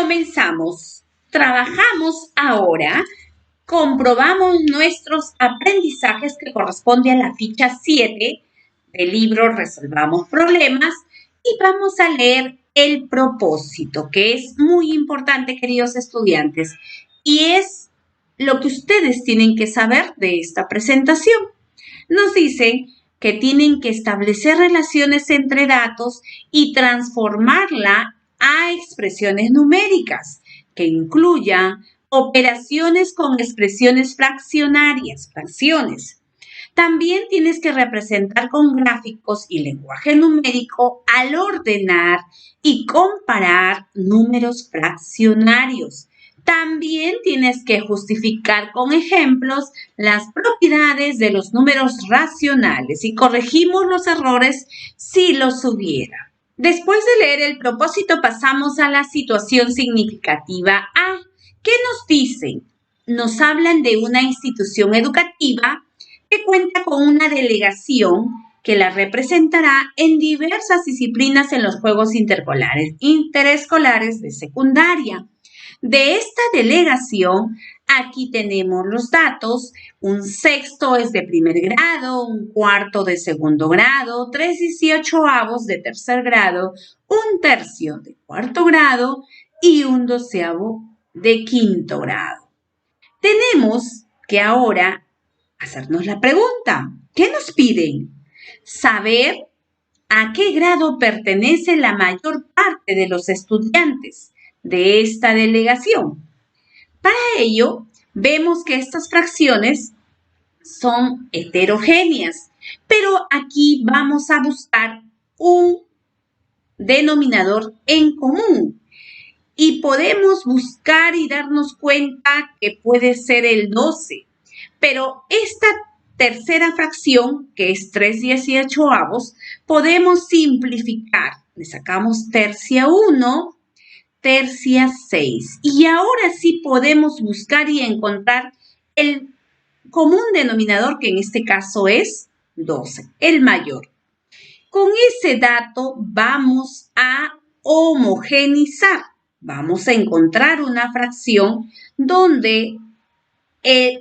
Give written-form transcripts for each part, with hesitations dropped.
Comenzamos. Trabajamos ahora. Comprobamos nuestros aprendizajes que corresponde a la ficha 7 del libro Resolvamos Problemas y vamos a leer el propósito, que es muy importante, queridos estudiantes, y es lo que ustedes tienen que saber de esta presentación. Nos dicen que tienen que establecer relaciones entre datos y transformarla a expresiones numéricas que incluyan operaciones con expresiones fraccionarias, fracciones. También tienes que representar con gráficos y lenguaje numérico al ordenar y comparar números fraccionarios. También tienes que justificar con ejemplos las propiedades de los números racionales y corregimos los errores si los hubiera. Después de leer el propósito, pasamos a la situación significativa A. ¿Qué nos dicen? Nos hablan de una institución educativa que cuenta con una delegación que la representará en diversas disciplinas en los juegos interescolares de secundaria. De esta delegación, aquí tenemos los datos. Un sexto es de primer grado, un cuarto de segundo grado, 3/18 de tercer grado, un tercio de cuarto grado y un 12avo de quinto grado. Tenemos que ahora hacernos la pregunta, ¿qué nos piden? Saber a qué grado pertenece la mayor parte de los estudiantes de esta delegación. Para ello, vemos que estas fracciones son heterogéneas, pero aquí vamos a buscar un denominador en común. Y podemos buscar y darnos cuenta que puede ser el 12. Pero esta tercera fracción, que es 3/18, podemos simplificar. Le sacamos tercia 1, tercia 6. Y ahora sí podemos buscar y encontrar el común denominador, que en este caso es 12, el mayor. Con ese dato vamos a homogeneizar. Vamos a encontrar una fracción donde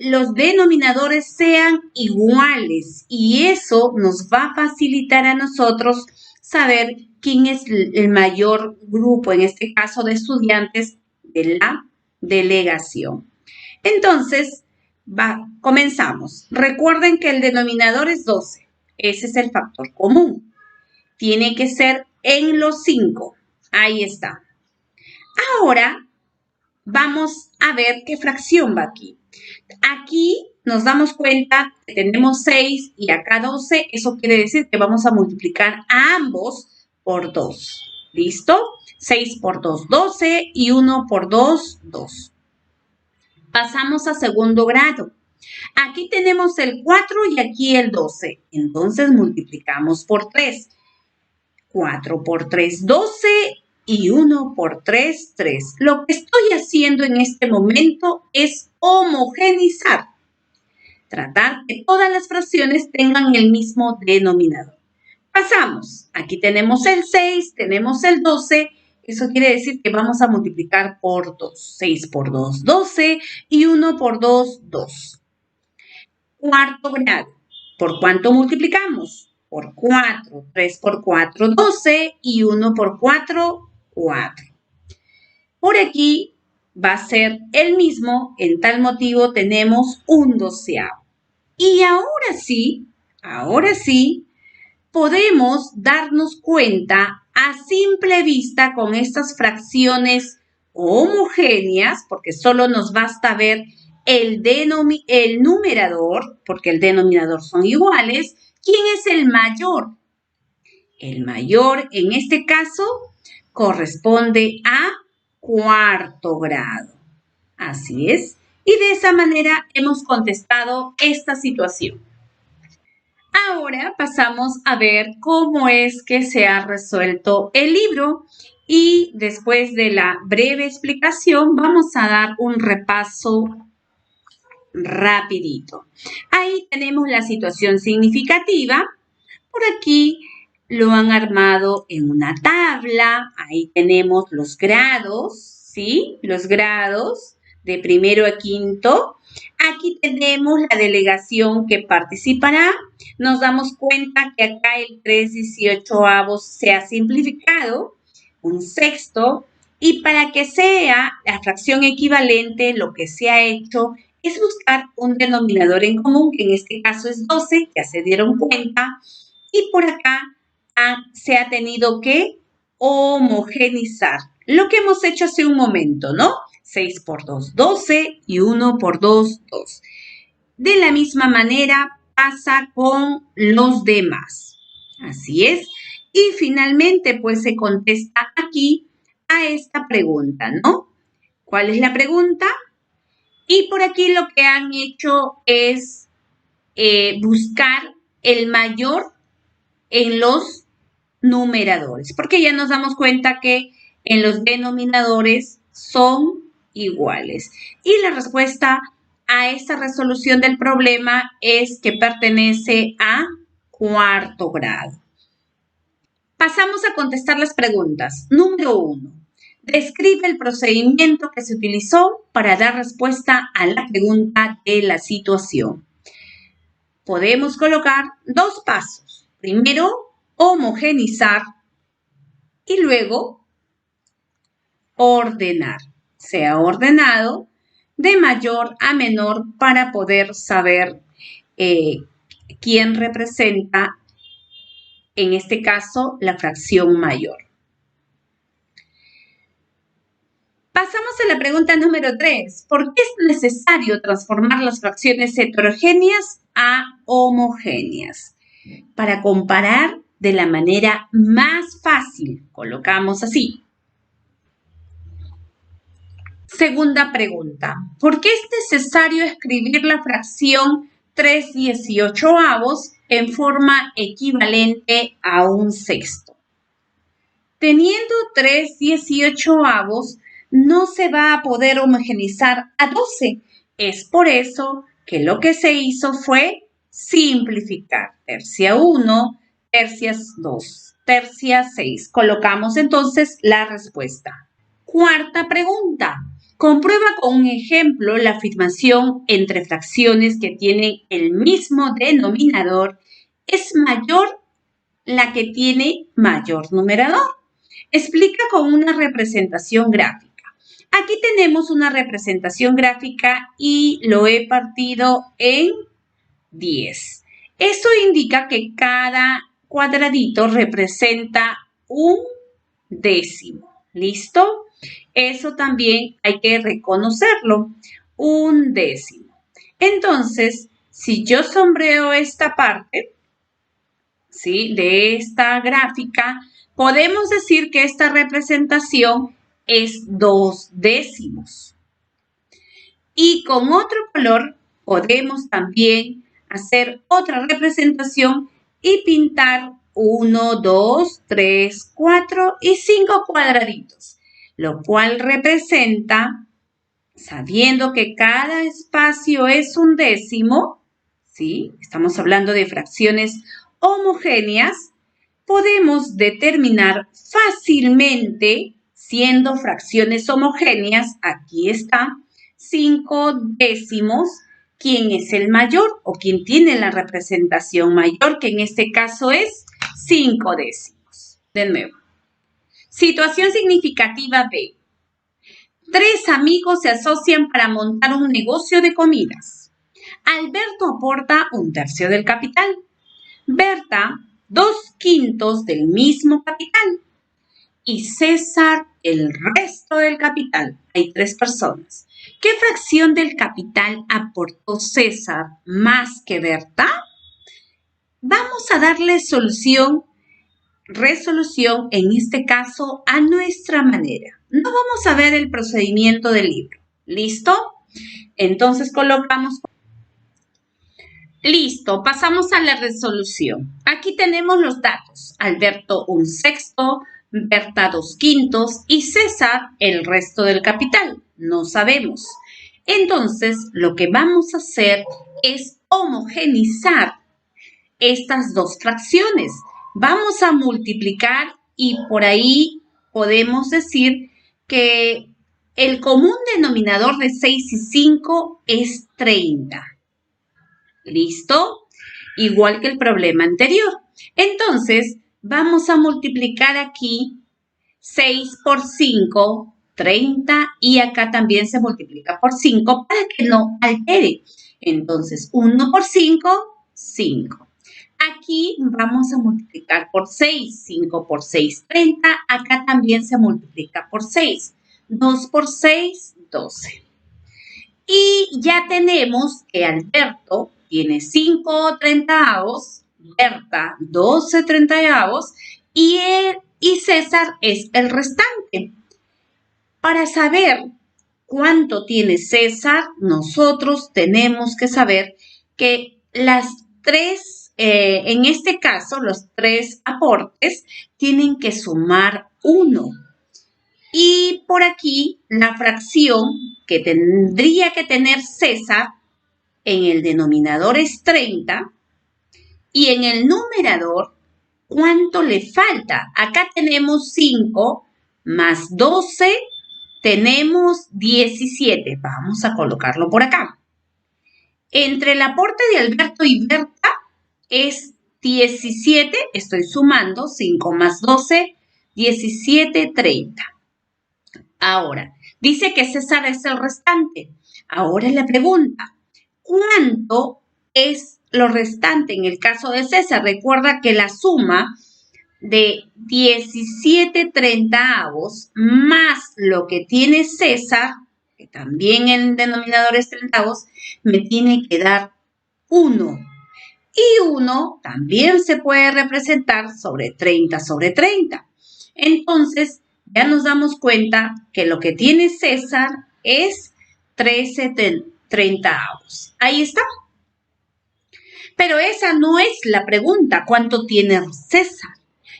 los denominadores sean iguales y eso nos va a facilitar a nosotros saber quién es el mayor grupo, en este caso de estudiantes de la delegación. Entonces, comenzamos. Recuerden que el denominador es 12. Ese es el factor común. Tiene que ser en los 5. Ahí está. Ahora vamos a ver qué fracción va aquí. Aquí nos damos cuenta que tenemos 6 y acá 12. Eso quiere decir que vamos a multiplicar a ambos por 2. ¿Listo? 6 por 2, 12 y 1 por 2, 2. Pasamos a segundo grado. Aquí tenemos el 4 y aquí el 12. Entonces multiplicamos por 3. 4 por 3, 12 y 1 por 3, 3. Lo que estoy haciendo en este momento es homogeneizar. Tratar que todas las fracciones tengan el mismo denominador. Pasamos. Aquí tenemos el 6, tenemos el 12. Eso quiere decir que vamos a multiplicar por 2. 6 por 2, 12 y 1 por 2, 2. Cuarto grado. ¿Por cuánto multiplicamos? Por 4. 3 por 4, 12 y 1 por 4, 4. Por aquí va a ser el mismo, en tal motivo tenemos un 12avo. Y ahora sí, podemos darnos cuenta a simple vista con estas fracciones homogéneas, porque solo nos basta ver el numerador, porque el denominador son iguales. ¿Quién es el mayor? El mayor, en este caso, corresponde a cuarto grado. Así es. Y de esa manera hemos contestado esta situación. Ahora pasamos a ver cómo es que se ha resuelto el libro y después de la breve explicación vamos a dar un repaso rapidito. Ahí tenemos la situación significativa. Por aquí lo han armado en una tabla. Ahí tenemos los grados, ¿sí? Los grados de primero a quinto. Aquí tenemos la delegación que participará. Nos damos cuenta que acá el 3/18 se ha simplificado, un sexto, y para que sea la fracción equivalente, lo que se ha hecho es buscar un denominador en común, que en este caso es 12, ya se dieron cuenta, y por acá se ha tenido que homogenizar. Lo que hemos hecho hace un momento, ¿no? 6 por 2, 12 y 1 por 2, 2. De la misma manera pasa con los demás. Así es. Y finalmente, pues se contesta aquí a esta pregunta, ¿no? ¿Cuál es la pregunta? Y por aquí lo que han hecho es buscar el mayor en los numeradores, porque ya nos damos cuenta que en los denominadores son iguales. Y la respuesta a esta resolución del problema es que pertenece a cuarto grado. Pasamos a contestar las preguntas. Número 1. Describe el procedimiento que se utilizó para dar respuesta a la pregunta de la situación. Podemos colocar dos pasos. Primero, homogenizar y luego ordenar. Se ha ordenado de mayor a menor para poder saber quién representa, en este caso, la fracción mayor. Pasamos a la pregunta número 3. ¿Por qué es necesario transformar las fracciones heterogéneas a homogéneas? Para comparar de la manera más fácil, colocamos así. Segunda pregunta. ¿Por qué es necesario escribir la fracción 3/18 en forma equivalente a un sexto? Teniendo 3/18, no se va a poder homogenizar a 12. Es por eso que lo que se hizo fue simplificar. Tercia 1, tercias 2, tercia 6. Colocamos entonces la respuesta. Cuarta pregunta. Comprueba con un ejemplo la afirmación entre fracciones que tienen el mismo denominador es mayor la que tiene mayor numerador. Explica con una representación gráfica. Aquí tenemos una representación gráfica y lo he partido en 10. Eso indica que cada cuadradito representa un décimo. ¿Listo? Eso también hay que reconocerlo. Un décimo. Entonces, si yo sombreo esta parte, ¿sí?, de esta gráfica, podemos decir que esta representación es 2 décimos. Y con otro color podemos también hacer otra representación y pintar 1, 2, 3, 4 y 5 cuadraditos, lo cual representa, sabiendo que cada espacio es un décimo, ¿sí?, estamos hablando de fracciones homogéneas, podemos determinar fácilmente, siendo fracciones homogéneas, aquí está, 5 décimos, quién es el mayor o quién tiene la representación mayor, que en este caso es 5 décimos. De nuevo. Situación significativa B. 3 amigos se asocian para montar un negocio de comidas. Alberto aporta 1/3 del capital. Berta, 2/5 del mismo capital. Y César, el resto del capital. Hay 3 personas. ¿Qué fracción del capital aportó César más que Berta? Vamos a darle resolución, en este caso, a nuestra manera. No vamos a ver el procedimiento del libro. ¿Listo? Entonces colocamos. Listo, pasamos a la resolución. Aquí tenemos los datos. Alberto 1/6, Berta 2/5 y César el resto del capital. No sabemos. Entonces, lo que vamos a hacer es homogenizar estas dos fracciones. Vamos a multiplicar y por ahí podemos decir que El común denominador de 6 y 5 es 30. ¿Listo? Igual que el problema anterior. Entonces, vamos a multiplicar aquí 6 por 5, 30, y acá también se multiplica por 5 para que no altere. Entonces, 1 por 5, 5. Aquí vamos a multiplicar por 6, 5 por 6, 30. Acá también se multiplica por 6. 2 por 6, 12. Y ya tenemos que Alberto tiene 5 treintaavos, Berta 12 treintaavos y César es el restante. Para saber cuánto tiene César, nosotros tenemos que saber que las tres, en este caso, los tres aportes tienen que sumar 1. Y por aquí, la fracción que tendría que tener César en el denominador es 30 y en el numerador, ¿cuánto le falta? Acá tenemos 5 más 12, tenemos 17. Vamos a colocarlo por acá. Entre el aporte de Alberto y Berta es 17, estoy sumando 5 más 12, 17, 30. Ahora, dice que César es el restante. Ahora la pregunta, ¿cuánto es lo restante en el caso de César? Recuerda que la suma de 17 treintaavos más lo que tiene César, que también en el denominador es treintaavos, me tiene que dar 1. Y 1 también se puede representar sobre 30 sobre 30. Entonces, ya nos damos cuenta que lo que tiene César es 13 treintaavos. Ahí está. Pero esa no es la pregunta, ¿cuánto tiene César?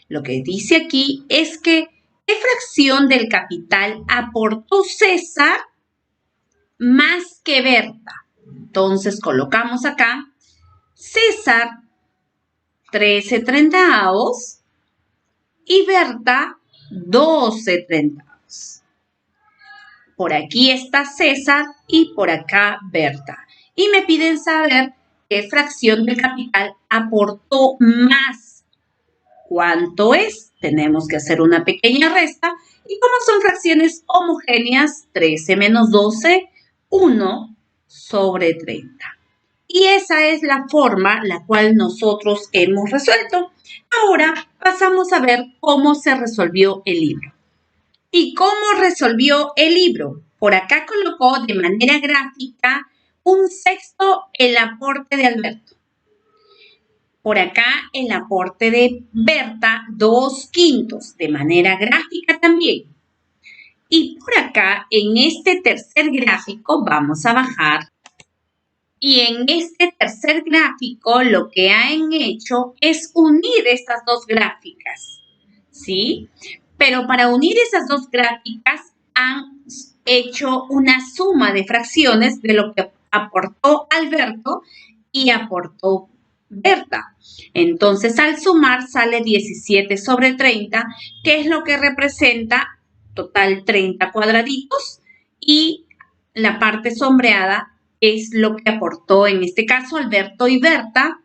Lo que dice aquí es que ¿qué fracción del capital aportó César más que Berta? Entonces colocamos acá César 13 treintaavos y Berta 12 treintaavos. Por aquí está César y por acá Berta. Y me piden saber qué fracción del capital aportó más. ¿Cuánto es? Tenemos que hacer una pequeña resta. Y como son fracciones homogéneas, 13 menos 12, 1 sobre 30. Y esa es la forma la cual nosotros hemos resuelto. Ahora pasamos a ver cómo se resolvió el libro. ¿Y cómo resolvió el libro? Por acá colocó de manera gráfica 1/6 el aporte de Alberto. Por acá el aporte de Berta 2/5 de manera gráfica también. Y por acá en este tercer gráfico vamos a bajar. Y en este tercer gráfico lo que han hecho es unir estas dos gráficas, ¿sí? Pero para unir esas dos gráficas han hecho una suma de fracciones de lo que aportó Alberto y aportó Berta. Entonces, al sumar sale 17 sobre 30, que es lo que representa total 30 cuadraditos, y la parte sombreada es lo que aportó en este caso Alberto y Berta,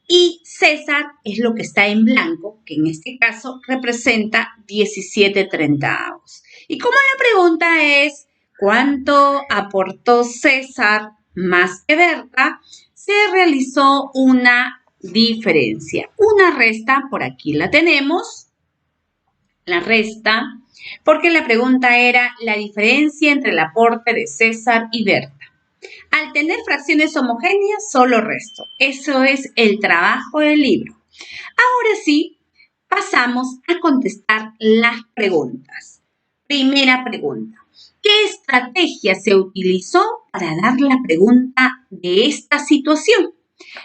y César es lo que está en blanco, que en este caso representa 17 treintaavos. Y como la pregunta es ¿cuánto aportó César más que Berta? Se realizó una diferencia. Una resta, por aquí la tenemos, la resta, porque la pregunta era la diferencia entre el aporte de César y Berta. Al tener fracciones homogéneas, solo resto. Eso es el trabajo del libro. Ahora sí, pasamos a contestar las preguntas. Primera pregunta. ¿Qué estrategia se utilizó para dar la pregunta de esta situación?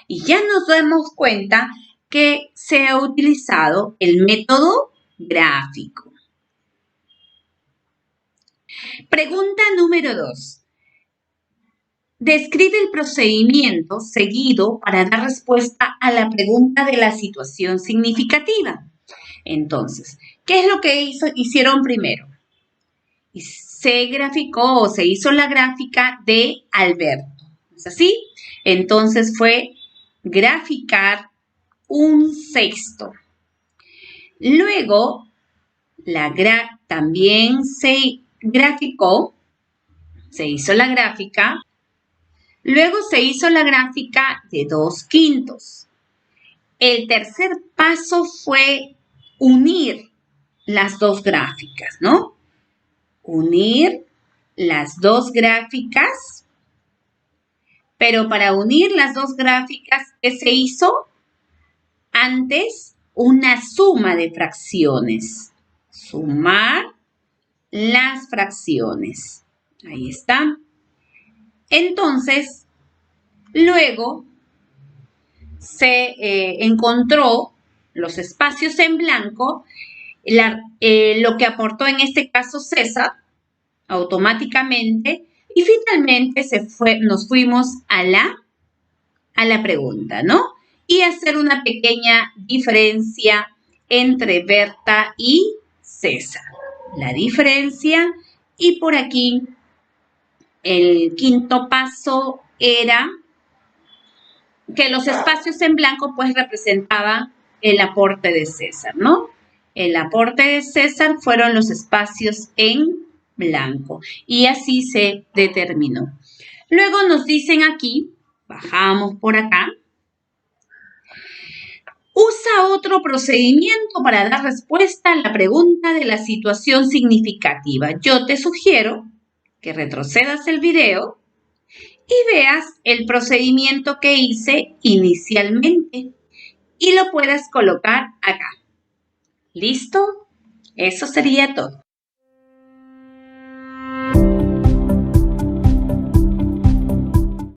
Y ya nos damos cuenta que se ha utilizado el método gráfico. Pregunta número 2. Describe el procedimiento seguido para dar respuesta a la pregunta de la situación significativa. Entonces, ¿qué es lo que hicieron primero? se graficó o se hizo la gráfica de Alberto. ¿Es así? Entonces fue graficar un sexto. Luego, también se graficó, se hizo la gráfica. Luego se hizo la gráfica de 2/5. El tercer paso fue unir las dos gráficas, ¿no? Unir las dos gráficas. Pero para unir las dos gráficas, ¿qué se hizo? Antes, una suma de fracciones. Sumar las fracciones. Ahí está. Entonces, luego se encontró los espacios en blanco, lo que aportó en este caso César automáticamente y finalmente nos fuimos a la pregunta, ¿no? Y hacer una pequeña diferencia entre Berta y César. La diferencia y por aquí el quinto paso era que los espacios en blanco pues representaban el aporte de César, ¿no? El aporte de César fueron los espacios en blanco y así se determinó. Luego nos dicen aquí, bajamos por acá, usa otro procedimiento para dar respuesta a la pregunta de la situación significativa. Yo te sugiero que retrocedas el video y veas el procedimiento que hice inicialmente y lo puedas colocar acá. ¿Listo? Eso sería todo.